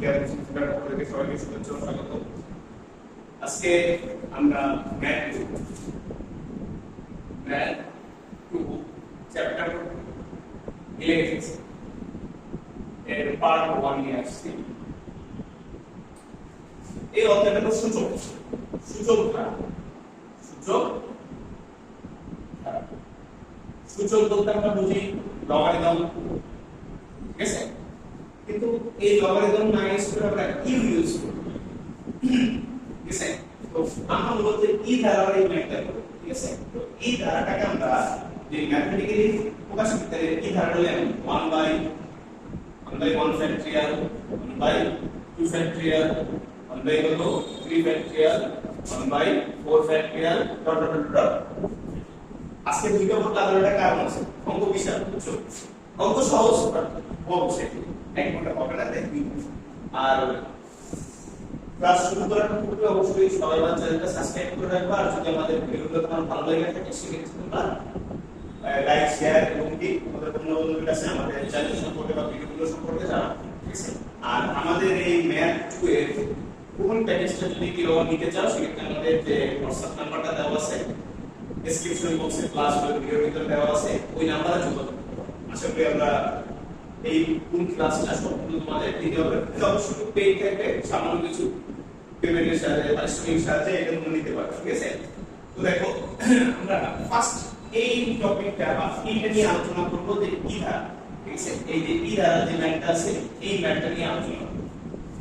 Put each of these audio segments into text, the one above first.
শিক্ষার পক্ষ থেকে সবাইকে শুভেচ্ছা ও স্বাগত। আজকে আমরা ম্যাথ 2 চ্যাপ্টার 11 এর পার্ট 1 নিয়ে আসছি। এই অধ্যায়টা হলো সূচক ধারা। সূচক বলতে আমরা বুঝি লগারিদম, ঠিক আছে? কিন্তু এই লগারিদম না ইউজ করে আমরা ইউ ইউজ করি, ঠিক আছে? তো আমরা মূলত ই ধারার এই ম্যাথটা করব, ঠিক আছে? তো এই ধারাটাকে আমরা যে ম্যাথমেটিক্যালি প্রকাশ করতে গেলে ই ধারা হলো 1/1 factorial, 1/2 factorial, 1/3 factorial, 1/4 factorial dot dot dot. আজকে দুইটা পড়তে আলাদা একটা কারণ আছে, অঙ্ক বিশাল, বুঝছো? অঙ্ক সহজ বড় সেটি এক ঘন্টা হবে না, দেখবি। আর ক্লাস শুরু করার পূর্বে অবশ্যই সবাই আমার চ্যানেলটা সাবস্ক্রাইব করে রাখবা। আর যদি আমাদের ভিডিওগুলো তোমার ভালো লাগে থাকে সেক্ষেত্রে তোমরা লাইক শেয়ার এবং কি তোমাদের বন্ধুদের কাছে আমাদের চ্যানেল সম্পর্কে বা ভিডিওগুলো সম্পর্কে জানাও, ঠিক আছে? আর আমাদের এই ম্যাথ 2 এর কোন প্যাকেজটা যদি কেউ নিতে চাও সেক্ষেত্রে আমাদের যে WhatsApp নাম্বারটা দেওয়া আছে ডেসক্রিপশন বক্সে ক্লাস ভিডিওর ভিতরে দেওয়া আছে, ওই নাম্বারে যোগাযোগ করো। আশা করি আমরা এই কোন ক্লাসটা সম্পূর্ণ তোমাদের দিতে হবে। অবশ্যই পেইড থাকবে, সামান্য কিছু পেমেন্টের সাথে পারিশ্রমিক সাথে এটা তোমরা নিতে পারো, ঠিক আছে? তো দেখো আমরা ফার্স্ট এই টপিকটা বা এইটা নিয়ে আলোচনা করব যে ই ধারা, ঠিক আছে? এই যে ই ধারা যে ম্যাথটা আছে এই ম্যাথটা নিয়ে আলোচনা করব।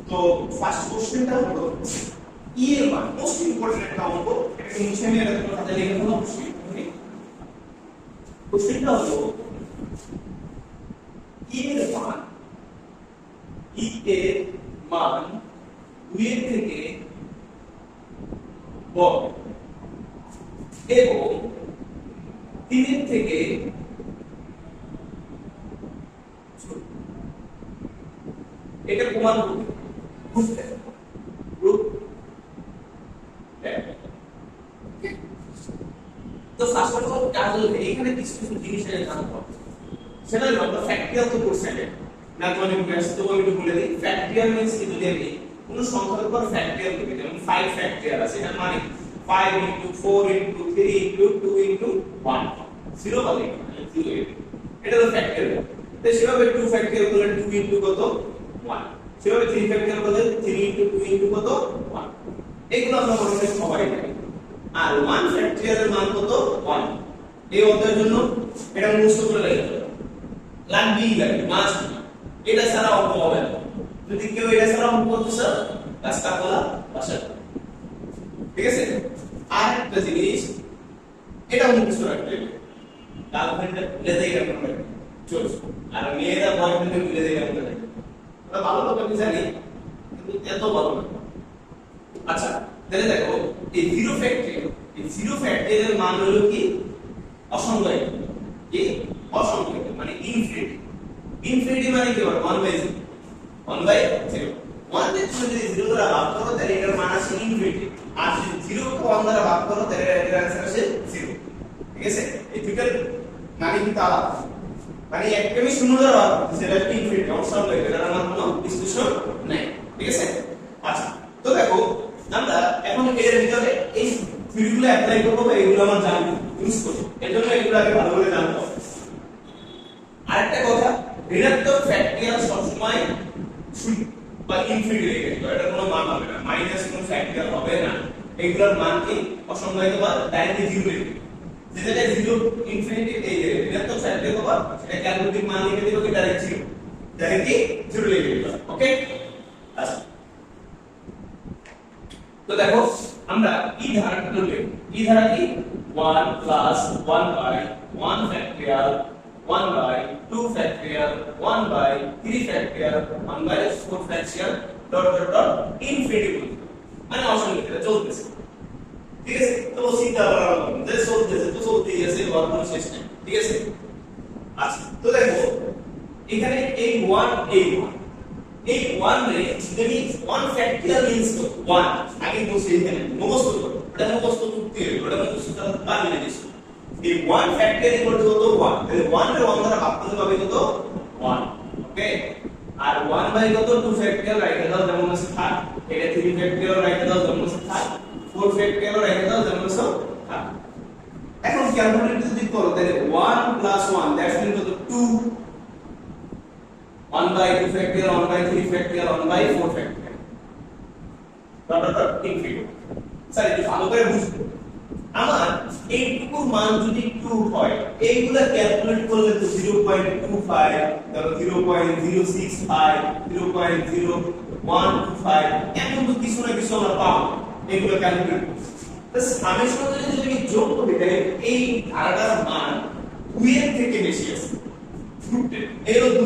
তো ফার্স্ট কোশ্চেনটা হলো ই এর মান, মোস্ট ইম্পর্টেন্ট একটা অঙ্ক, এটা নিচে আমি এটা তোমার হাতে লিখে দেব অবশ্যই। কোশ্চেনটা হলো ই এর মান 2 এর থেকে বড় এবং 3 এর থেকে ছোট, এটা প্রমাণ করতে বুঝতে তো ফার্স্ট অফ অল কাজ হলো এখানে কিছু জিনিস জানতে হবে। সেটা হলো আমরা ফ্যাক্টরিয়াল তো করছি আগে, ম্যাথমেটিক ক্লাস তো আমি একটু বলে দিই। ফ্যাক্টরিয়াল মিন্স কি, যদি আমি কোনো সংখ্যার উপর ফ্যাক্টরিয়াল করি, যেমন 5 ফ্যাক্টরিয়াল আছে, এটার মানে 5 * 4 * 3 * 2 * 1 0 বলে 0, এটা হলো ফ্যাক্টরিয়াল। তো সেভাবে 2 ফ্যাক্টরিয়াল করলে 2 * কত 1, সেভাবে 3 ফ্যাক্টরিয়াল করলে 3 * 2 * কত 1, এগুলো আমরা মোটামুটি সবাই জানি। আর 1 ফ্যাক্টরিয়াল এর মান কত 1। এই অধ্যায়ের জন্য এটা মুখস্থ করে রাখতে লাগবেই মাস্ট। এটা ছাড়া অঙ্ক হবে না। যদি কেউ এটা ছাড়া অঙ্ক করতে চায় কাজটা করা বাসা, ঠিক আছে? আর একটা জিনিস এটা মুখস্থ রাখতে হবে, গার্লফ্রেন্ডে ভুলে দেয় এরকম রাখবে চলছে, আর মেয়েরা বয়ফ্রেন্ডে ভুলে দেয় এরকম রাখবে। ওরা ভালো লোক আমি জানি, কিন্তু এত ভালো না। আচ্ছা তাহলে দেখো এই 0 ফ্যাক্টরিয়াল, এই 0 ফ্যাক্টরিয়াল এর মান হলো কি অসংখ্যায়িত, কি অসংখ্যায়িত মানে ইনফিনিটি। ইনফিনিটি মানে কি হবে 1/0, 1/0। 1 তে যদি 0 দ্বারা ভাগ করো তাহলে এটার মান আসে ইনফিনিটি, আর যদি 0 কে 1 দ্বারা ভাগ করো তাহলে এটার आंसर আসে 0, ঠিক আছে? এই দুটোর মানে কি আলাদা, মানে একদমই 0 দ্বারা ভাগ করতে সেটা ইনফিনিটি অসংখ্যায়িত, এটার মান কোনো বিশ্লেষণ নাই, ঠিক আছে? আচ্ছা তো দেখো আমরা এখন এর ভিতরে এই ফিল্ডগুলো অ্যাপ্লাই করব বা এগুলো আমরা জানবো ইউজ করব, এজন্য এগুলো আগে ভালো করে জানতে হবে। আরেকটা কথা, ঋণাত্মক ফ্যাক্টরিয়াল সবসময় শূন্য বা ইনফিনিটি রেখে দিও, এটা কোনো মান হবে না, মাইনাস কোনো ফ্যাক্টরিয়াল হবে না, এগুলোর মান কি অসংখ্যায়িত বা ডাইরেক্টলি 0 রেখে দিও। যেটা 0 ইনফিনিটি এই যে ঋণাত্মক ফ্যাক্টরিয়াল হবে সেটা ক্যালকুলেটিভ মান লিখে দিও কি ডাইরেক্ট 0, ডাইরেক্টলি 0 লিখে দিও, ওকে? আচ্ছা তো দেখো আমরা ই ধারাটা লিখব। ই ধারা কি 1 + 1/1 factorial, 1/2 factorial, 1/3 factorial, 1/4 factorial dot dot dot infinity, মানে অসংখ্য চলতেছে, ঠিক আছে? তো চিন্তা করা হবে যে চলতেছে তো চলতেই আছে, ওর কোনো শেষ নেই, ঠিক আছে? আচ্ছা তো দেখো এখানে এই 1 এই 1 রে যদি 1 ফ্যাক্টরিয়াল মিন্স 1 আগে বসে এখানে মুখস্থ করো, এটা মুখস্থ করতে হবে, ওটা মুখস্থ করতে পারবে না কিছু। এই 1 ফ্যাক্টরিয়াল ইকুয়াল টু কত 1, তাহলে 1 রে 1 দ্বারা ভাগ করলে পাবে কত 1, ওকে? আর 1 বাই কত 2 ফ্যাক্টরিয়াল রাইখে দাও যেমন আছে থাক, এটা 3 ফ্যাক্টরিয়াল রাইখে দাও যেমন আছে থাক, 4 ফ্যাক্টরিয়াল রাইখে দাও যেমন আছে থাক। এখন ক্যালকুলেটর যদি করো তাহলে 1 + 1 দ্যাটস মিন কত 2, 1 by 2 factorial, 1 by 3 factorial, 1 by 4 factorial dot dot dot infinity. Sir একটু ভালো করে বুঝতে, আমার এইটুকুর মান যদি 2 হয় এইগুলা ক্যালকুলেট করলে তো 0.25, তারপর 0.065, 0.0125 এমন তো কিছু না কিছু আমরা পাবো এগুলো ক্যালকুলেট করতে। তো সামেশন যদি তুমি যোগ করতে তাহলে এই ধারাটার মান 2 এর থেকে বেশি আছে, এরও 2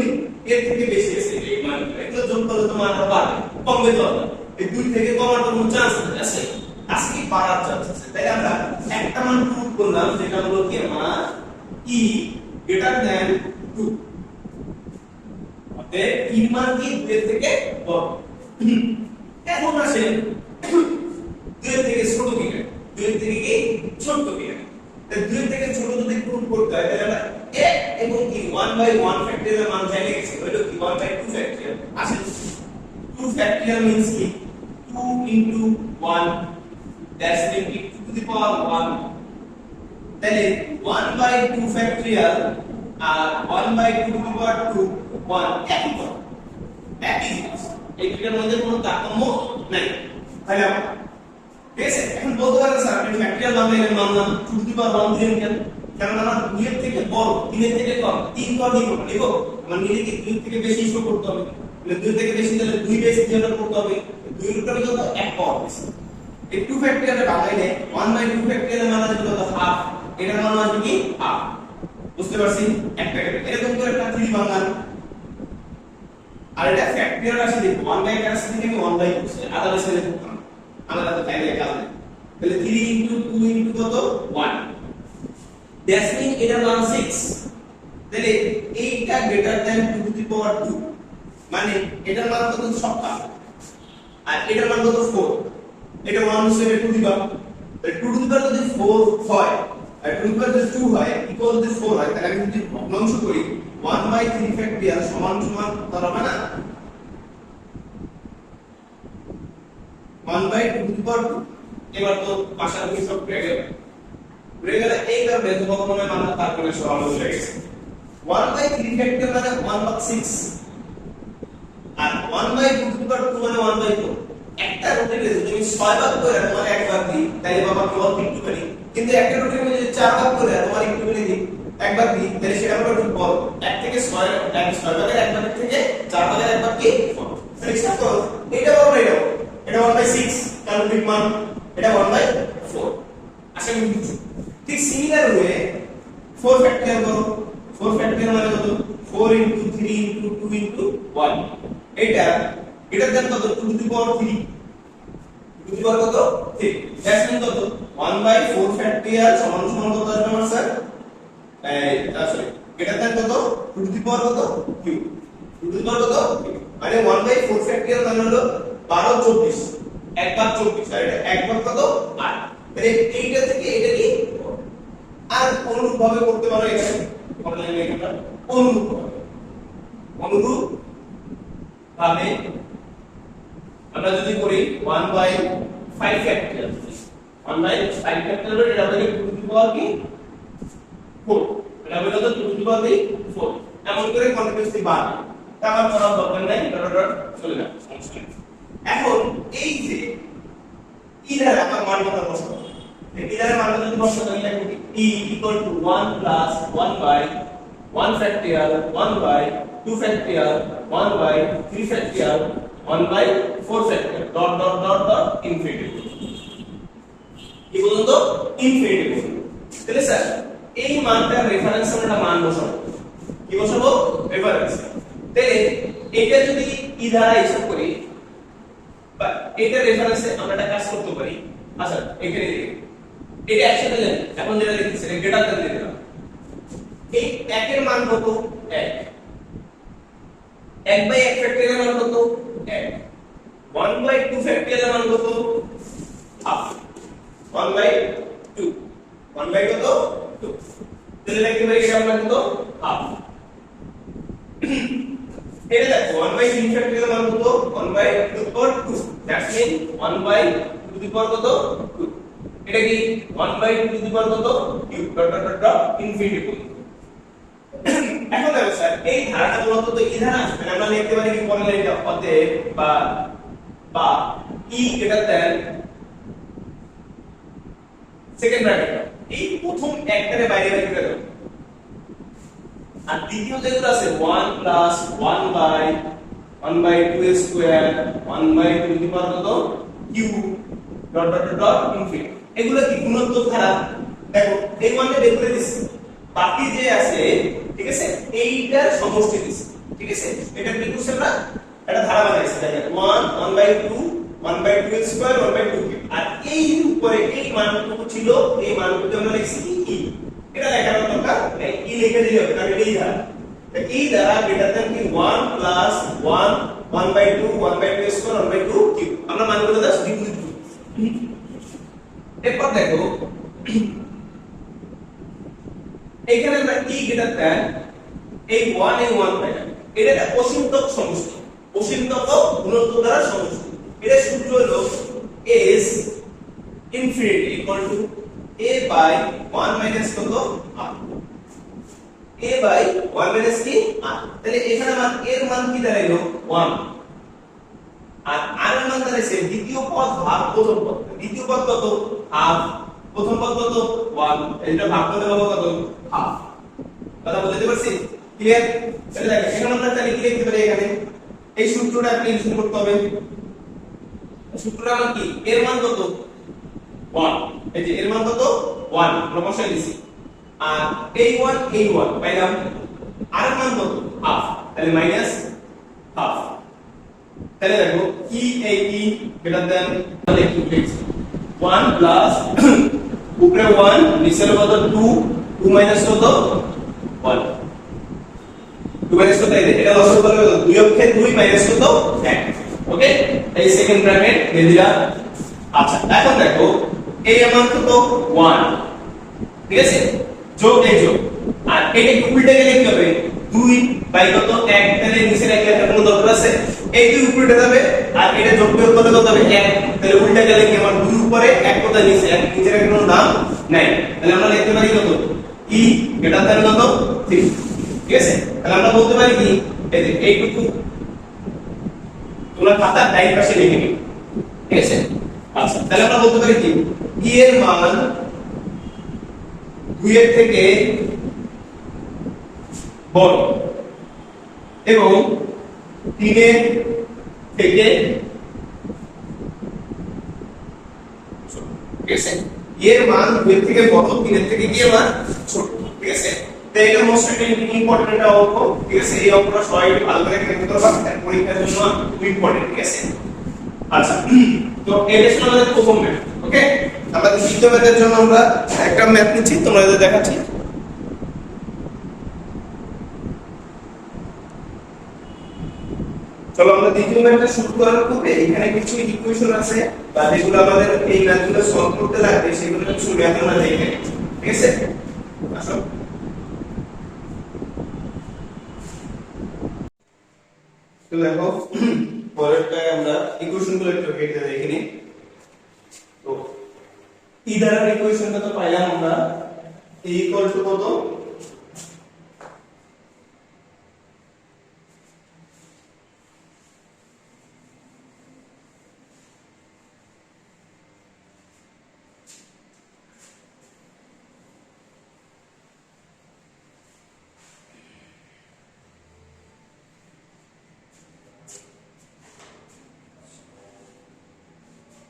এর থেকে বেশি আছে এই মান, এগুলো যোগ করলে তো মান আরো বাড়বে, কমবে তো না, এই 2 থেকে কমার কোনো চান্স আছে, আজকে বাড়ার চান্স আছে। তাই আমরা একটা মান প্রুভ করলাম যেটা হলো কি মান e গ্রেটার দ্যান 2, অতএব e মান কি 2 এর থেকে বড়। এখন আসে 2 এর থেকে ছোট কি, 2 এর থেকে কি ছোট কি, তাই 2 এর থেকে ছোট যদি প্রুভ করতে হয় তাহলে আমরা a এবং কি 1 বাই 1 ফ্যাক্টরিয়াল মান জেনে গেছি, হলো কি 1 বাই 2 ফ্যাক্টরিয়াল। আসে 2 ফ্যাক্টরিয়াল মিন্স কি 2 into 1 that's equal to the power 1, তাহলে 1 by 2 factorial R 1 by 2 to the power 2 1 একই পদ, একই জিনিস, এই দুটোর মধ্যে কোনো তারতম্য নাই। তাহলে ঠিক আছে, এখন বলতে পারেন স্যার আপনি ফ্যাক্টরিয়াল নামে এর মানলাম 2 to the power 1 দিলেন কেন? কারণ আমরা 2 এর থেকে বড়, 3 এর থেকে কম, 3 কম দিব লিখো, আমার নিজে কি 2 থেকে বেশি শো করতে হবে, মানে 2 থেকে বেশি তাহলে 2 বেশি জেনারেট করতে হবে, 2 এর উপরে যত এক পাওয়ার বেশি। এই 2 ফ্যাক্টরিয়াল বানাইলে 1 বাই 2 ফ্যাক্টরিয়াল মান আসবে কত হাফ, এটার মান আসবে কি হাফ, বুঝতে পারছি? একটা এরকম করে একটা 3 বানান, আর এটা ফ্যাক্টরিয়াল রাশি দেখো 1 বাই কাছে থেকে আমি 1 বাই করছি, আদারে ছেড়ে দিতাম, আমরা তো তাইলে কাজ নেই, তাহলে 3 ইনটু 2 ইনটু কত 1, দ্যাটস মিন এটার মান 6, তাহলে এইটা greater than 2 to the power 2, মানে এটার মান কত সবটা, আর এটার মান কত 4, এটা 1 হিসেবে 2 দিবা, তাহলে 2 টু দি পাওয়ার যদি 4 হয় আর 2 টু দি পাওয়ার যদি 2 হয় ইকুয়াল যদি 4 হয়, তাহলে আমি যদি ভগ্নাংশ করি 1 বাই 3 ফ্যাক্টরিয়াল সমান সমান দাঁড়াবে না 1 বাই 2 টু দি পাওয়ার 2, এবার তো পাশাপাশি সব ঘুরে গেলে এই কারণে তো কখনো মানে তার কোণে সমান হয়ে গেছে। 1 বাই 3 ফ্যাক্টরিয়াল মানে 1 বাই 6 আর 1 বাই 2 টু দি পাওয়ার 2 মানে 1 বাই 4, একটা রুটিনে যদি আমি 6 ভাগ করে তোমার এক ভাগ দিই তাহলে বাবা কি অল্প একটু করি, কিন্তু একটা রুটিনে যদি 4 ভাগ করে তোমার একটু করে দিই এক ভাগ দিই তাহলে সেটা আমরা একটু বল 1 থেকে 6 ভাগের এক ভাগ থেকে 4 ভাগের এক ভাগ কি তাহলে হিসাব করো, এটা বড় এটা 1 বাই 6 ক্যালকুলেট মান, এটা 1 বাই 4, আশা করি বুঝছো। ঠিক সিমিলার ওয়ে 4 ফ্যাক্টরিয়াল করো, 4 ফ্যাক্টরিয়াল মানে কত 4 into 3 into 2 into 1, এটার দাম কত 2 to the power 3, 2 to the power কত 3, দ্যাটস মিন কত 1 বাই 4 ফ্যাক্টরিয়াল সমান সমান কত আসবে আমার স্যার, সরি এটার দাম কত 2 টু দি পাওয়ার কত কিউব, 2 টু দি পাওয়ার কত মানে 1 বাই 4 ফ্যাক্টরিয়াল মানে হলো 12 24, এক ভাগ 24 আর এটা এক ভাগ কত 8, তাহলে এইটা থেকে এটা কি আর অনুরূপ ভাবে করতে পারো, এখানে করলেন এটা অনুরূপ ভাবে আমরা যদি করি 1 বাই 5 ফ্যাক্টরিয়াল, 1 বাই 5 ফ্যাক্টরিয়াল এটা হবে 2 টু দি পাওয়ার কি 4, এটা হবে কত 2 টু দি পাওয়ার 4, এমন করে কন্টিনিউয়াসলি বাড়বে, তারপর করার দরকার নাই, ডট ডট চলে যাবে সমস্যা নেই। এখন এই যে ইধার আমার মান কত বসাবো, ইধার মান যদি বসাবো তাহলে লিখব e equal to 1 plus 1 by 1 factorial 1 by 2 factorial 1 by 3 factorial 1 by 4 factorial dot dot dot dot infinity, কি বলুন তো ইনফিনিটি। তাহলে স্যার এই মানটার রেফারেন্স আমরা মান বসাবো, কি বসাবো রেফারেন্স, তাহলে এটা যদি ই দ্বারা হিসাব করি বা এটা রেফারেন্সে আমরা একটা কাজ করতে পারি, আচ্ছা এখানে এটা একসাথে নেন, এখন যেটা লিখছি এটা গ্রেটার দ্যান দিয়ে দিলাম, এই 1 এর মান কত 1, 1 বাই 1 ফ্যাক্টরিয়াল মান কত 1, 1 বাই 2 ফ্যাক্টরিয়াল মান কত হাফ, 1 বাই 2, 1 বাই কত 2, তাহলে লিখতে পারি এটা মান কত হাফ। এটা দেখো 1 বাই 3 ফ্যাক্টরিয়াল মান কত 1 by 2 power 2 that's mean 1 by 2 the power কত 2 এটা কি 1 বাই 2 দি পাওয়ার কত cube dot dot dot infinity. এখন দেখো স্যার এই ধারাটা মূলত তো এই ধারা মানে আমরা লিখতে পারি কি পরের লাইনটা অতএব বা বা ই গ্রেটার দ্যান সেকেন্ড ব্র্যাকেট এই প্রথম একটারে বাইরে বাইরে করে দাও আর দ্বিতীয় যেগুলো আছে 1 plus 1 by 2 square 1 by 2 the power কত cube dot dot dot infinity এগুলো কি গুণোত্তর ধারা দেখো এই মানটা বের করে দিছি বাকি যে আছে ঠিক আছে এইটার সমষ্টি দিছি ঠিক আছে এটা কি করছে আমরা এটা ধারা বানাইছি দেখেন 1 by 2 1 by 2 square 1 by 2 cube আর এই উপরে এই মানটুকু ছিল এই মানটুকু আমরা লিখছি কি এটা দেখানোর দরকার নেই ই লিখে দিলে হবে কারণ এই ধারা তো এই ধারা গ্রেটার দ্যান কি 1 plus 1 1 by 2 1 by 2 square 1 by 2 cube আমরা মানগুলো দাও ডিগ্রি এরপর দেখো এখানে আমরা ই গ্রেটার দ্যান এই 1 এই 1 পাইলাম এটা একটা অসীমতক সমষ্টি অসীমতক গুণোত্তর দ্বারা সমষ্টি এটা সূত্র হলো s infinity equal to a by 1 minus কত r a বাই 1 মাইনাস কি r তাহলে এখানে মান এর মান কি দাঁড়াইলো 1 আর r এর মান দাঁড়াইছে দ্বিতীয় পদ ভাগ প্রথম পদ দ্বিতীয় পদ কত হাফ প্রথম পদ কত 1 এটা ভাগ করতে হবে কত হাফ কথা বুঝতে পারছিস ক্লিয়ার তাহলে দেখো এখানে আমরা তাহলে কি লিখতে পারি এখানে এই সূত্রটা আপনি ইউজ করতে হবে সূত্রটা আমরা কি এর মান কত 1 এই যে এর মান কত 1 আমরা বসাই দিছি আর এই 1 পাইলাম আর এর মান কত হাফ তাহলে মাইনাস হাফ তাহলে দেখো ই এই ই গ্রেটার দ্যান তাহলে কি লিখছি 1 প্লাস উপরে 1 নিচের কত 2 2 মাইনাস কত 1 2 মাইনাস কত এটা লসও করবে 2 অক্ষে 2 মাইনাস কত 1 ওকে এই সেকেন্ড ব্র্যাকেট দিয়ে দিলাম আচ্ছা এখন দেখো এই অ্যামাউন্ট কত 1 ঠিক আছে যোগ এই যোগ আর এটা উল্টে গেলে কি হবে 2 বাই কত 1 তাহলে নিচে রেখে রাখার কোনো দরকার আছে এই 2 উপরে যাবে আর এটা যোগ বিয়োগ করলে কত হবে 1 তাহলে উল্টে গেলে কি আমার 2 উপরে 1 কত নিচে 1 নিচে রাখার কোনো দাম নাই তাহলে আমরা লিখতে পারি কত ই গ্রেটার দ্যান কত 3 ঠিক আছে তাহলে আমরা বলতে পারি কি এই যে এইটুকু তোমরা খাতার ডাইন পাশে লিখে নিও ঠিক আছে আচ্ছা তাহলে আমরা বলতে পারি কি ই এর মান 2 এর থেকে বড় এবং 3 এর থেকে ছোট ঠিক আছে এর মান 2 এর থেকে বড় 3 এর থেকে কি মান ছোট ঠিক আছে তো এটা মোস্ট ইম্পর্টেন্ট একটা অঙ্ক ঠিক আছে এই অঙ্কটা সবাই ভালো করে খেয়াল করবা পরীক্ষার জন্য খুব ইম্পর্টেন্ট ঠিক আছে আচ্ছা তো এটা ছিল আমাদের প্রথম ম্যাথ ওকে আমরা দ্বিতীয় ম্যাথের জন্য আমরা একটা ম্যাথ নিচ্ছি তোমাদের দেখাচ্ছি চলো আমরা দ্বিতীয় ম্যাথটা শুরু করার পূর্বে এখানে কিছু ইকুয়েশন আছে বা যেগুলো আমাদের এই ম্যাথগুলো সলভ করতে লাগবে সেগুলো কিছু ম্যাথ আমরা দেখে নিই ঠিক আছে আসো তো দেখো পরেরটায় আমরা ইকুয়েশনগুলো একটু কেটে দেখে নিই তো ই দ্বারা ইকুয়েশনটা তো পাইলাম আমরা a ইকুয়াল টু কত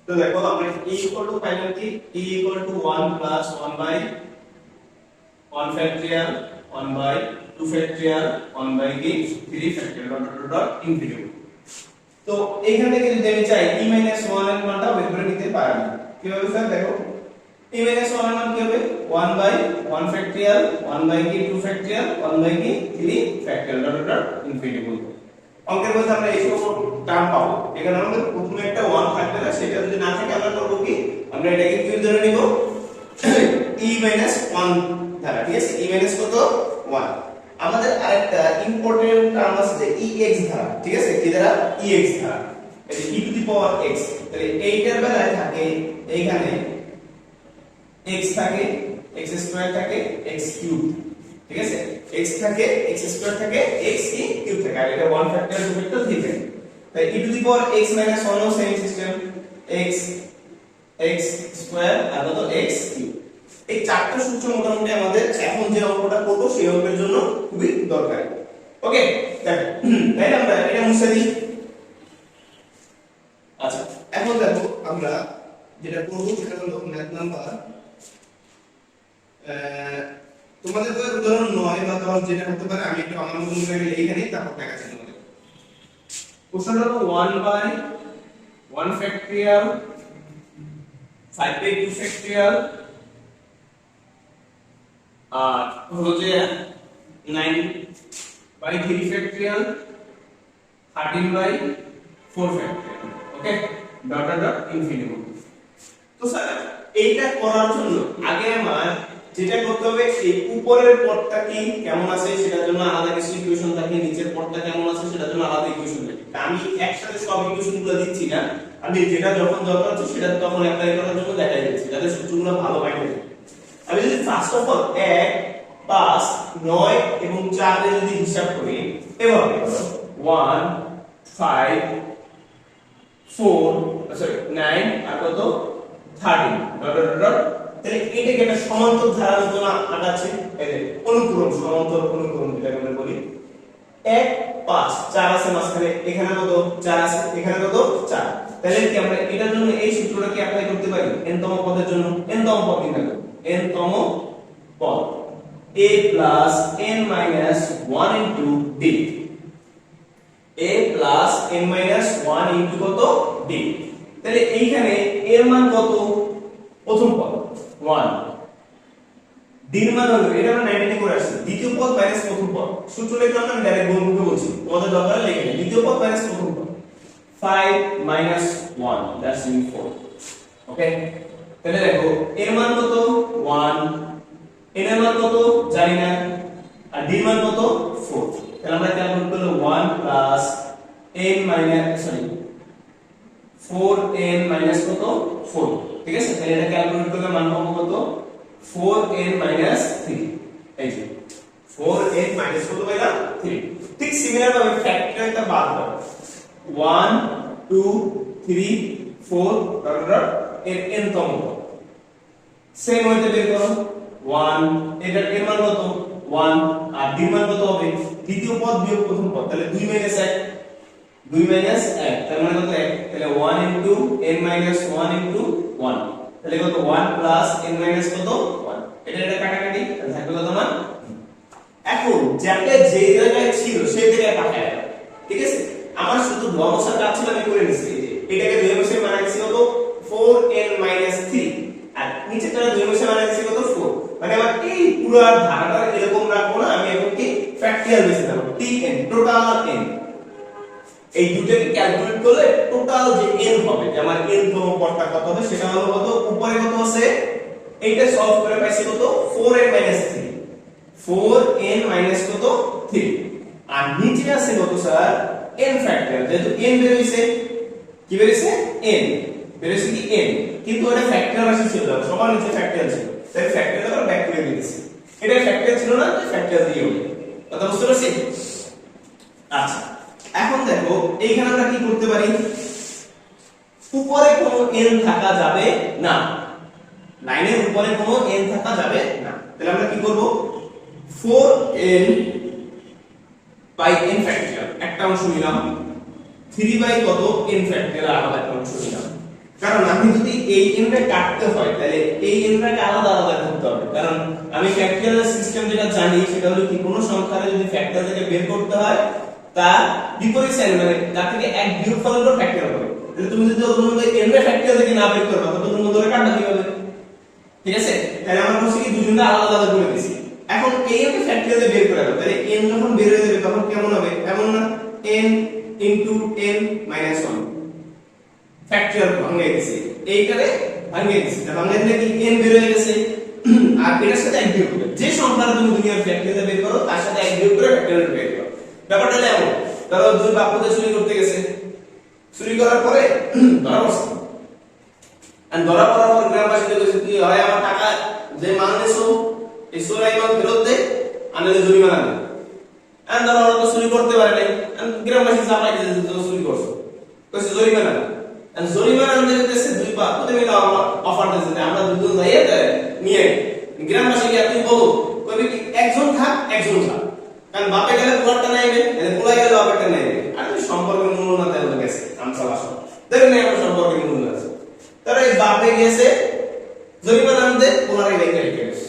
তো দেখো আমরা e ইকুয়াল টু ফাইনাল কি e equal to 1 plus 1 by 1 factorial 1 by 2 factorial 1 by কি 3 factorial dot dot dot infinity তো এইখান থেকে যদি আমি চাই e 1 এর মানটা বের করে নিতে পারি কিভাবে স্যার দেখো e 1 এর মান কি হবে 1 বাই 1 ফ্যাক্টরিয়াল 1 বাই কি 2 ফ্যাক্টরিয়াল 1 বাই কি 3 ফ্যাক্টরিয়াল ডট ডট ইনফিনিটি বলবো অঙ্কের মধ্যে আমরা এই সব টার্ম পাবো এখানে আমাদের প্রথমে একটা 1 থাকবে না সেটা যদি না থাকে আমরা করব কি আমরা এটাকে কি ধরে নিব e 1 ধারা ঠিক আছে e কত 1 আমাদের আরেকটা ইম্পর্টেন্ট টার্ম আছে যে ex ধারা, ঠিক আছে? কি ধারা? ex ধারা। এই e to the power x, তাহলে এইটার বেলায় থাকে এইখানে x থাকে, x স্কয়ার থাকে, x কিউব, ঠিক আছে? x থাকে, x স্কয়ার থাকে, x কি কিউব থাকে, আর এটা 1 ফ্যাক্টর 2 ফ্যাক্টর 3 ফ্যাক্টর। তাই e to the power x - 1 ও same system, x x square আর কত x কিউব। এই চারটা সূত্র মোটামুটি আমাদের এখন যে অঙ্কটা করব সেই অঙ্কের জন্য খুবই দরকারি। ওকে, দেখো তাহলে আমরা এটা মুছে দিই। আচ্ছা, এখন দেখো আমরা যেটা করব সেটা হলো ম্যাথ নাম্বার তোমাদের বইয়ের উদাহরণ 9 বা 10 যেটা হতে পারে, আমি একটু আমার মতন করে লিখে নিই, তারপর দেখাচ্ছি তোমাদের। কোশ্চেন হলো 1/1 ফ্যাক্টরিয়াল 5/2 ফ্যাক্টরিয়াল আর হলো যে 9/3 ফ্যাক্টরিয়াল 13/4 ফ্যাক্টরিয়াল। ওকে, ডট ডট ডট ইনফিনিটি। তো স্যার এইটা করার জন্য আগে আমার যেটা করতে হবে, এই উপরের পদটা কি কেমন আছে সেটার জন্য আলাদা কিছু ইকুয়েশন থাকে, নিচের পদটা কেমন আছে সেটার জন্য আলাদা ইকুয়েশন থাকে। আমি একসাথে সব ইকুয়েশনগুলো দিচ্ছি না, আমি যেটা যখন দরকার হচ্ছে সেটা তখন অ্যাপ্লাই করার জন্য দেখাই দিচ্ছি, যাতে সূত্রগুলো ভালো মাইন্ডে থাকে। আমি যদি ফার্স্ট অফ অল 1 5 9 এবং 4 এর যদি হিসাব করি, এভাবে 1 5 4 সরি 9 আর কত 13 ডট ডট ডট, তাহলে এটাকে একটা সমান্তর ধারার মতো আঁকাচ্ছে। এই যে অনুক্রম, সমান্তর অনুক্রম যেটাকে আমরা বলি। 1 5 4 আছে মাঝখানে, এখানে কত 4 আছে, এখানে কত 4। তাহলে কি আমরা এটার জন্য এই সূত্রটাকে অ্যাপ্লাই করতে পারি n তম পদের জন্য? n তম পদ নিতে হবে, n তম পদ a plus n minus 1 into d, a plus n minus 1 into কত d। তাহলে এইখানে এর মান কত? প্রথম পদ 1, d এর মান হলো, এটা আমরা 90 করে আসছে, দ্বিতীয় পদ মাইনাস প্রথম পদ। সূত্রটা একটু আমরা ডাইরেক্ট বন্ধুকে বলছি, তোমাদের দরকার লিখে নিন। দ্বিতীয় পদ মাইনাস প্রথম পদ 5 minus 1, that's in 4। ওকে, তাহলে দেখো এর মান কত 1, n এর মান কত জানি না, আর d এর মান কত 4। তাহলে আমরা ক্যালকুলেট করলে 1 plus n minus sorry 4n minus কত 4, ঠিক আছে? তাহলে এটা ক্যালকুলেট করলে মান পাবো কত 4n minus 3। এই যে 4n minus কত পাইলাম 3। ঠিক সিমিলার ভাবে ফ্যাক্টরটা বাদ দাও, 1 2 3 4 ডট ডট এর n তম পদ। সেম ওয়েতে বের করো 1, এটার এর মান কত 1 আর d এর মান কত হবে দ্বিতীয় পদ বিয়োগ প্রথম পদ, তাহলে 2 1 2 1, তার মানে কত 1, তাহলে 1 into n minus 1 into 1, তাহলে কত 1 plus n minus কত 1। এটা কাটাকাটি থাকবে কত মান। এখন যেটা যে জায়গায় ছিল সেই জায়গায় পাঠায় দাও, ঠিক আছে? আমার শুধু লবসার কাজ ছিল, আমি করে নিছি। এটাকে দুই মাসে বানাইছি কত 4n minus 3, আর নিচেটা দুই মাসে বানাইছি কত 4। মানে আমার এই পুরো ধারাটা এরকম রাখবো না, আমি এখন কি ফ্যাক্টরিয়াল বেসে দেব, tn টোটাল n। এই দুটোকে ক্যালকুলেট করলে টোটাল যে n হবে, যে আমার n তম পদটা কত হবে সেটা হলো কত, উপরে কত আছে এইটা সলভ করে পাইছি কত 4n minus 3, 4n minus কত 3, আর নিচে আছে কত স্যার n ফ্যাক্টরিয়াল। যেহেতু n বের হইছে, কি বের হইছে n বের হইছে কি n, কিন্তু এটা ফ্যাক্টরিয়াল রাশি ছিল, সবার নিচে ফ্যাক্টরিয়াল ছিল, তাই ফ্যাক্টরিয়াল আমরা ব্যাক করে দিয়েছি। এটা ফ্যাক্টরিয়াল ছিল না, ফ্যাক্টরিয়াল দিয়ে হবে। কথা বুঝতে পারছি? আচ্ছা, এখন দেখো এইখানে আমরা কি করতে পারি, উপরে কোনো n থাকা যাবে না, লাইনের উপরে কোনো n থাকা যাবে না। তাহলে আমরা কি করব, 4n বাই n ফ্যাক্টরিয়াল একটা অংশ নিলাম, 3 বাই কত n ফ্যাক্টরিয়াল আলাদা একটা অংশ নিলাম। কারণ আমি যদি এই n টা কাটতে হয় তাহলে এই n টাকে আলাদা আলাদা করতে হবে, কারণ আমি ফ্যাক্টরিয়াল সিস্টেম যেটা জানি সেটা হলো কি কোনো সংখ্যারে যদি ফ্যাক্টর থেকে বের করতে হয় তার বিপরীত সাইন, মানে তার থেকে এক বিয়োগফল হলো ফ্যাক্টরিয়াল হবে। তাহলে তুমি যদি ওর মধ্যে n এর ফ্যাক্টরিয়াল থেকে না বের করবে তখন তোর মধ্যে কাটতে কি হবে, ঠিক আছে? তাহলে আমরা বলছি কি দুজনটা আলাদা আলাদা করে দিছি। এখন এই এর ফ্যাক্টরিয়াল বের করে দাও, তাহলে n যখন বের হয়ে যাবে তখন কেমন হবে, এমন না n into n minus 1 factorial ভাঙে দিছি, এইটারে ভাঙে দিছি, ভাঙে দিলে কি n বের হয়ে গেছে, আর এটার সাথে এক বিয়োগ হবে। যে সংখ্যাটা তুমি দুনিয়ার ফ্যাক্টরিয়াল বের করো তার তার সাথে এক বিয়োগ করে ফ্যাক্টরিয়াল ঢুকিয়ে দিবা ব্যাপারটা হলো এমন ধরো দুই বাপুতে চুরি করতে গেছে চুরি করার পরে ধরা পড়ছে আর ধরা পড়ার পর গ্রামবাসীদের কাছে কি হয় আমার টাকা যে মাল নেছো এই চোরাই মাল ফেরত দে আনলে জরিমানা দে আর ধরো ওরা তো চুরি করতে পারে নাই গ্রামবাসী চাপাই দিয়েছে তো চুরি করছো কইছে জরিমানা আর জরিমানা আনতে দিতেছে দুই বাপ প্রতি মিলে অফার দিতেছে যে আমরা দুজন যাইয়ে নিয়ে গ্রামবাসী কি আপনি বলো কইবে কি একজন থাক কারণ বাপে গেলে পোলারটা নাইবে পোলাই গেলে বাপেরটা নাইবে আর সম্পর্কের মূল্য না তাহলে গেছে আমসাল আসো দেখেন না আমার সম্পর্কের মূল্য আছে তারা এই বাপে গেছে জরিমানা আনতে পোলারে রেখে গেছে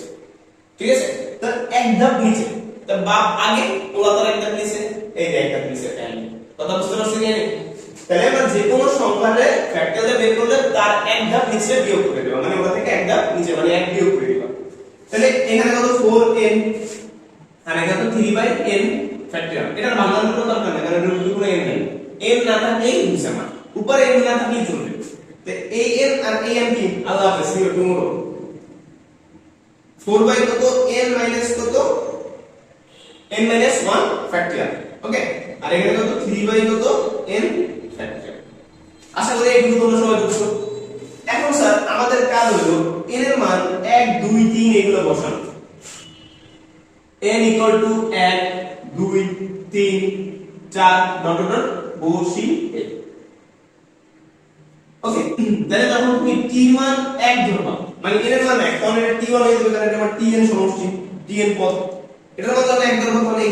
ঠিক আছে তার এক ধাপ নিচে তার বাপ আগে পোলা তার এক ধাপ নিচে এই যে এক ধাপ নিচে কথা বুঝতে পারছেন কি তাহলে আমরা যে কোনো সংখ্যারে ফ্যাক্টরিয়াল বের করলে তার এক ধাপ নিচে বিয়োগ করে দেব মানে ওটা থেকে এক ধাপ নিচে মানে এক বিয়োগ করে দেব তাহলে এখানে কত 4n আর এখানে তো 3/n ফ্যাক্টরিয়াল এটা বাংলার কোনো দরকার নেই কারণ রুট পুরো n নেই n না থাকলেই নিচে মান উপরে n না থাকলেই চলবে তো এই n আর এই n কি আল্লাহ হাফেজ সি ইউ টুমরো 4 কত n মাইনাস কত n মাইনাস 1 ফ্যাক্টরিয়াল ওকে আর এখানে কত 3 কত n ফ্যাক্টরিয়াল আশা করি এইটুকু তোমরা সবাই বুঝছো এখন স্যার আমাদের কাজ হলো n এর মান 1 2 3 এগুলো বসানো n equal to 1 2 3 4 dot dot বসিয়ে ওকে তাহলে যখন তুমি t মান 1 ধরবা মানে n এর মান 1 তখন এটা t1 হয়ে যাবে কারণ এটা আমার tn সমষ্টি tn পদ এটার মধ্যে আমরা 1 ধরবো তাহলে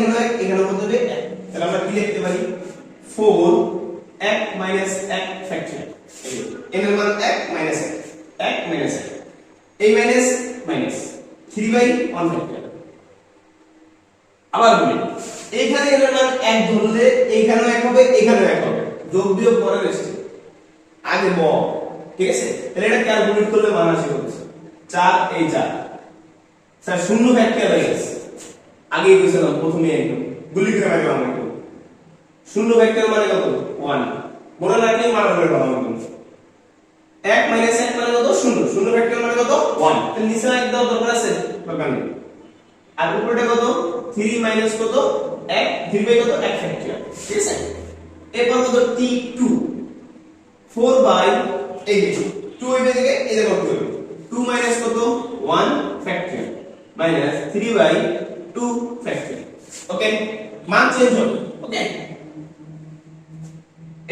এখানে কত হবে 1 তাহলে আমরা কি লিখতে পারি 4 1 মাইনাস 1 ফ্যাক্টরিয়াল n এর মান 1 মাইনাস 1 1 মাইনাস 1 এই মাইনাস মাইনাস 3/1 ফ্যাক্টরিয়াল আবার বলি এইখানে n এর মান 1 ধরলে এইখানেও 1 হবে এখানেও 1 হবে যোগ বিয়োগ পরে আসছে আগে ব ঠিক আছে তাহলে এটা ক্যালকুলেট করলে মান আসে কত 4 এই 4 স্যার শূন্য ফ্যাক্টরিয়াল হয়ে গেছে আগেই কইছিলাম প্রথমে একদম গুলি করে মারলাম আমরা একদম শূন্য ফ্যাক্টরিয়াল মানে কত 1 মনে রাখলে মান করে পাবো একদম 1 মাইনাস 1 মানে কত শূন্য শূন্য ফ্যাক্টরিয়াল মানে কত 1 তাহলে নিচে একদম দরকার আছে দরকার নেই আর উপরে কত 3 মাইনাস কত 1 3 কত 1 ফ্যাক্টরিয়াল ঠিক আছে এরপর কত t2 4 বাই এই 2 এই জায়গায় এই জায়গায় কত হবে 2 মাইনাস কত 1 ফ্যাক্টরিয়াল মাইনাস 3 বাই 2 ফ্যাক্টরিয়াল ওকে মান চেঞ্জ হবে ওকে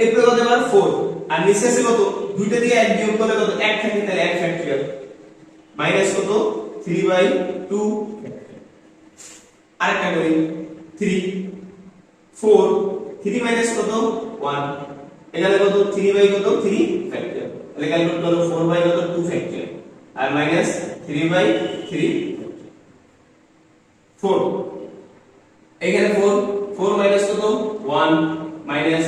এরপর কত হবে 4 আর নিচে আছে কত দুইটা দিয়ে 1 বিয়োগ করলে কত 1 থাকে তাহলে 1 ফ্যাক্টরিয়াল মাইনাস কত 3 বাই 2 আরেকটা করি 3 4 3 মাইনাস কত 1 এখানে কত 3 বাই কত 3 ফ্যাক্টরিয়াল তাহলে ক্যালকুলেট করো 4 বাই কত 2 ফ্যাক্টরিয়াল আর মাইনাস 3 বাই 3 4 এখানে 4 4 মাইনাস কত 1 মাইনাস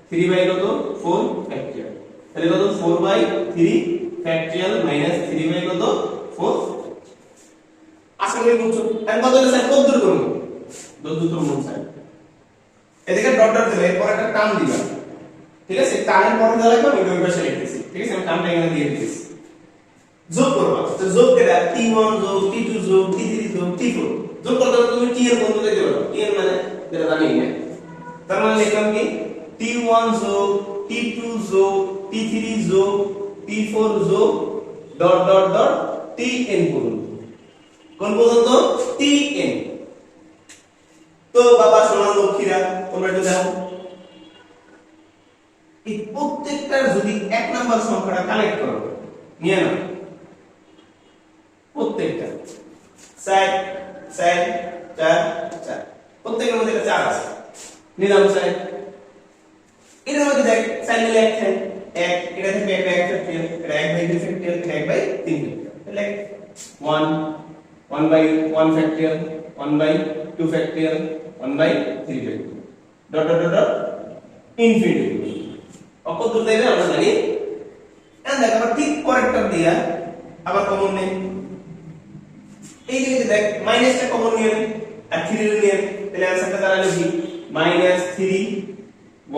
3 বাই কত 4 ফ্যাক্টরিয়াল তাহলে কত 4 বাই 3 ফ্যাক্টরিয়াল মাইনাস 3 বাই কত 4 আশা করি বুঝছো এখন কত হলো স্যার কত দূর করব দূর করব স্যার এদিকে ডট ডট দিলে এরপর একটা টার্ম দিবা ঠিক আছে টার্মের পরে যা লাগবে আমি ওই পাশে লিখতেছি ঠিক আছে আমি টার্মটা এখানে দিয়ে দিয়েছি যোগ করবা তো যোগ করে t1 যোগ t2 যোগ t3 যোগ t4 যোগ করতে তুমি t এর বন্ধু দিতে পারো t এর মানে যেটা জানি না তার মানে লিখলাম কি t1 যোগ t2 যোগ t3 যোগ t4 যোগ ডট ডট ডট tn পর্যন্ত কোন পর্যন্ত tn তো বাবা সোনা লক্ষ্মীরা তোমরা একটু দেখো এই প্রত্যেকটার যদি এক নাম্বার সংখ্যাটা কানেক্ট করো নিয়ে নাও প্রত্যেকটা 4 4 4 4 প্রত্যেকের মধ্যে একটা 4 আছে নিলাম 4 এর মধ্যে দেখ 4 নিলে 1 থাকে 1 এটা থেকে 1 ফ্যাক্টরিয়াল এটা 1 বাই 2 ফ্যাক্টরিয়াল এটা 1 বাই 3 ফ্যাক্টরিয়াল তাহলে 1 by 1 factorial 1 by 2 factorial 1 by 3 factorial dot dot dot infinity কত দূর যাবে আমরা জানি এখন দেখ আবার ঠিক পরেরটা দিয়া আবার কমন নেই এই যে দেখ মাইনাসটা কমন নিয়ে নে আর 3 এর নিয়ে তাহলে आंसरটা দাঁড়ালো কি -3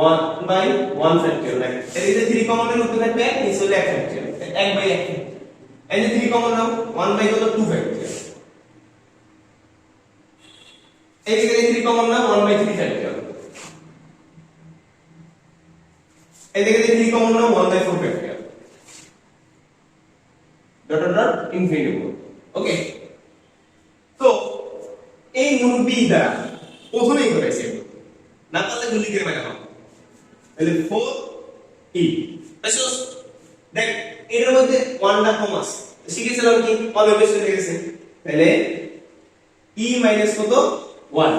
1 বাই 1 ফ্যাক্টরিয়াল দেখ এই যে 3 কমন নিলে উত্তর থাকবে 1 নিচে হলো 1 ফ্যাক্টরিয়াল 1 বাই 1 এই যে 3 কমন নাও 1 বাই কত 2 ফ্যাক্টরিয়াল এই জায়গায় 3 কমন না 1/3 ফ্যাক্টরিয়াল, এই জায়গায় 3 কমন না 1/4 factorial, dot dot dot infinity. Okay, তো এই মুরব্বি দ্বারা প্রথমেই করেছে, না পারলে গুলি করে মেটানো, তাহলে 4e আচ্ছা দেখ এর মধ্যে 1টা কম আছে, শিখেছিলাম কি অলওয়েজ হয়ে গেছে, তাহলে e মাইনাস কত 1,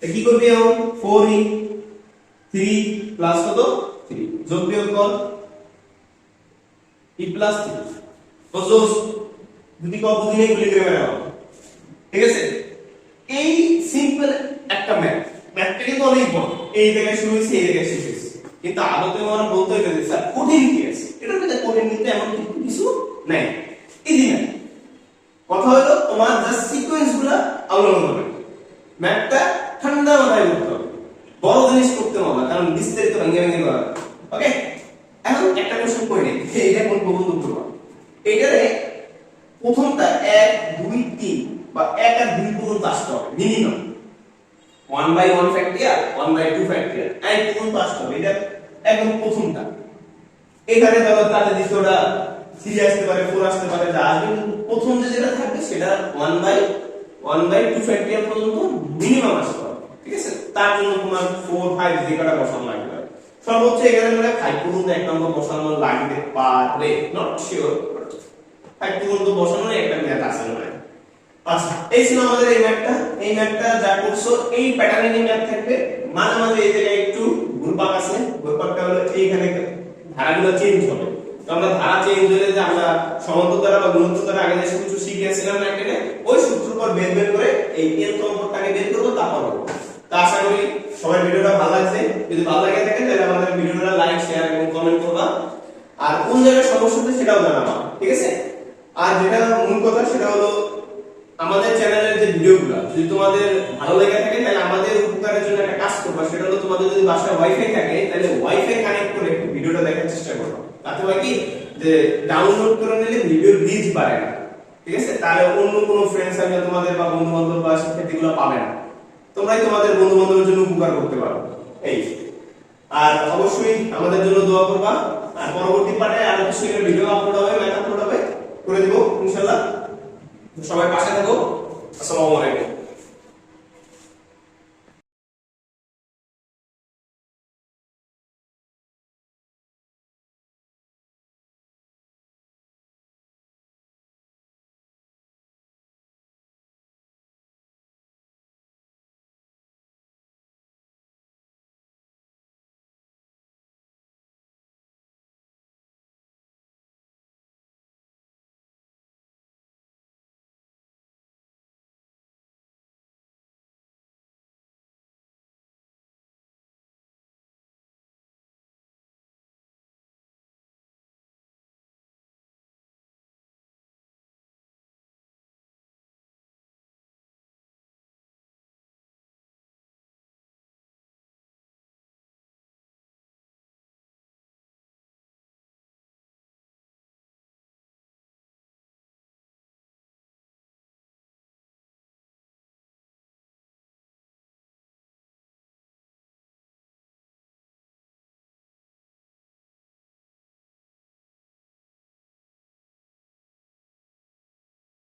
তো কি করবে এখন 4e 3 প্লাস কত 3 যোগ বিয়োগ কর e প্লাস 3 বুঝছস, যদি কত দিনে গুলি করে মেটানো, ঠিক আছে। এই সিম্পল একটা ম্যাথটা কিন্তু অনেক বড়, এই জায়গায় শুরু হয়েছে এই জায়গায় শেষ হয়েছে, কিন্তু আদতে আমরা বলতে হইবে যে স্যার কঠিন কি আছে, এটার মধ্যে কঠিন কিন্তু এমন কিছু নাই, ইজি না। কথা হলো তোমার জাস্ট সিকোয়েন্সগুলো অবলম্বন করবে, ম্যাথটা ঠান্ডা মাথায় করতে হবে, বড় জিনিস করতে হবে কারণ বিস্তারিত ভেঙে ভেঙে করা। ওকে, এখন একটা কোশ্চেন করে নেই, এটা কোন পর্যন্ত করব, এটারে প্রথমটা 1 2 3 বা 1 আর 2 পর্যন্ত আসতে হবে মিনিমাম, 1/1 ফ্যাক্টরিয়াল 1/2 ফ্যাক্টরিয়াল এই পর্যন্ত আসতে হবে, এটা একদম প্রথমটা। এখানে ধরো তাতে দ্বিতীয়টা 3 আসতে পারে 4 আসতে পারে, যা আসবে কিন্তু প্রথম যেটা থাকবে সেটা 1/2 ফ্যাক্টরিয়াল পর্যন্ত মিনিমাম আসতে হবে, ঠিক আছে। তার জন্য তোমার 4 5 যে কটা বসানো লাগবে, সর্বোচ্চ এখানে মানে 5 পর্যন্ত এক নম্বর বসানো লাগবে পারে, নট শিওর 5 পর্যন্ত বসানো একটা ম্যাথ আছে না। আচ্ছা, এই ছিল আমাদের এই ম্যাথটা যা করছো এই প্যাটার্নে ম্যাথ থাকবে, মাঝে মাঝে এই জায়গায় একটু ঘুরপাক আছে, ঘুরপাকটা হলো এইখানে ধারাগুলো চেঞ্জ হবে, তো আমরা ধারা চেঞ্জ হলে যে আমরা সমান্তর দ্বারা বা গুণোত্তর দ্বারা আগে যে সূত্র শিখিয়েছিলাম না এখানে, ওই সূত্রের পর বের করে এই n নম্বরটাকে বের করব, তারপর তো আশা করি সবার ভিডিওটা ভালো লাগছে, যদি ভালো লাগে থাকে তাহলে আমাদের ভিডিওটা লাইক শেয়ার এবং কমেন্ট করবা, আর কোন জায়গায় সমস্যা হচ্ছে সেটাও জানাবা, ঠিক আছে। আর যেটা মূল কথা সেটা হলো আমাদের চ্যানেলের যে ভিডিওগুলো যদি তোমাদের ভালো লেগে থাকে তাহলে আমাদের উপকারের জন্য একটা কাজ করবা, সেটা হলো তোমাদের যদি বাসায় ওয়াইফাই থাকে তাহলে ওয়াইফাই কানেক্ট করে ভিডিওটা দেখার চেষ্টা করো, তাতে হয় কি যে ডাউনলোড করে নিলে ভিডিওর রিচ বাড়ে না, ঠিক আছে, তাহলে অন্য কোনো ফ্রেন্ড সার্কেল তোমাদের বা বন্ধু বান্ধব বা শিক্ষার্থীগুলো পাবে না, তোমরাই তোমাদের বন্ধু বান্ধবের জন্য উপকার করতে পারো এই। আর অবশ্যই আমাদের জন্য দোয়া করবা, আর পরবর্তী পার্টে আরো কিছু ভিডিও আপলোড হবে, ম্যাথ আপলোড হবে, করে দিব ইনশাআল্লাহ। সবাই পাশে থাকো, আসসালামু আলাইকুম।